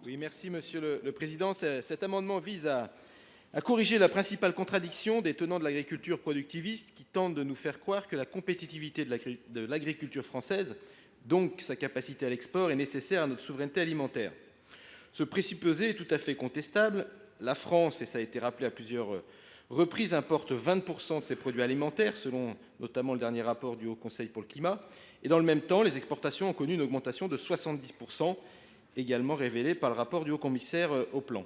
Oui, merci Monsieur le Président. Cet amendement vise à corriger la principale contradiction des tenants de l'agriculture productiviste qui tentent de nous faire croire que la compétitivité de l'agriculture française, donc sa capacité à l'export, est nécessaire à notre souveraineté alimentaire. Ce présupposé est tout à fait contestable. La France, et ça a été rappelé à plusieurs reprises, importe 20% de ses produits alimentaires, selon notamment le dernier rapport du Haut Conseil pour le climat. Et dans le même temps, les exportations ont connu une augmentation de 70%, également révélée par le rapport du Haut Commissaire au plan.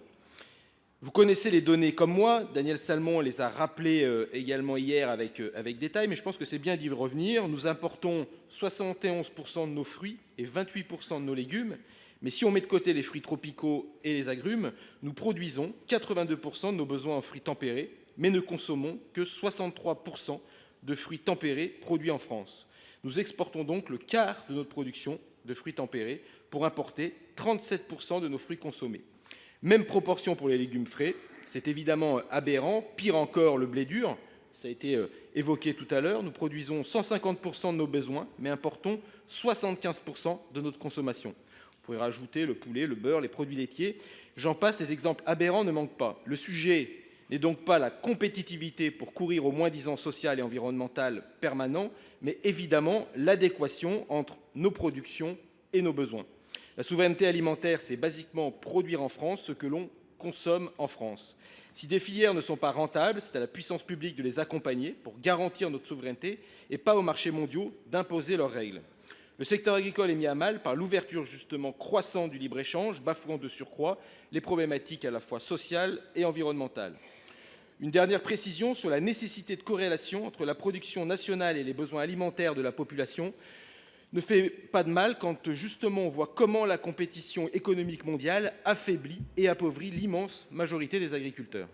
Vous connaissez les données comme moi, Daniel Salmon les a rappelées également hier avec détail, mais je pense que c'est bien d'y revenir. Nous importons 71% de nos fruits et 28% de nos légumes, mais si on met de côté les fruits tropicaux et les agrumes, nous produisons 82% de nos besoins en fruits tempérés, mais ne consommons que 63% de fruits tempérés produits en France. Nous exportons donc le quart de notre production de fruits tempérés pour importer 37% de nos fruits consommés. Même proportion pour les légumes frais, c'est évidemment aberrant. Pire encore, le blé dur, ça a été évoqué tout à l'heure. Nous produisons 150% de nos besoins, mais importons 75% de notre consommation. Vous pouvez rajouter le poulet, le beurre, les produits laitiers. J'en passe, les exemples aberrants ne manquent pas. Le sujet n'est donc pas la compétitivité pour courir au moins-disant social et environnemental permanent, mais évidemment l'adéquation entre nos productions et nos besoins. La souveraineté alimentaire, c'est basiquement produire en France ce que l'on consomme en France. Si des filières ne sont pas rentables, c'est à la puissance publique de les accompagner pour garantir notre souveraineté et pas aux marchés mondiaux d'imposer leurs règles. Le secteur agricole est mis à mal par l'ouverture justement croissante du libre-échange, bafouant de surcroît les problématiques à la fois sociales et environnementales. Une dernière précision sur la nécessité de corrélation entre la production nationale et les besoins alimentaires de la population ne fait pas de mal quand justement on voit comment la compétition économique mondiale affaiblit et appauvrit l'immense majorité des agriculteurs.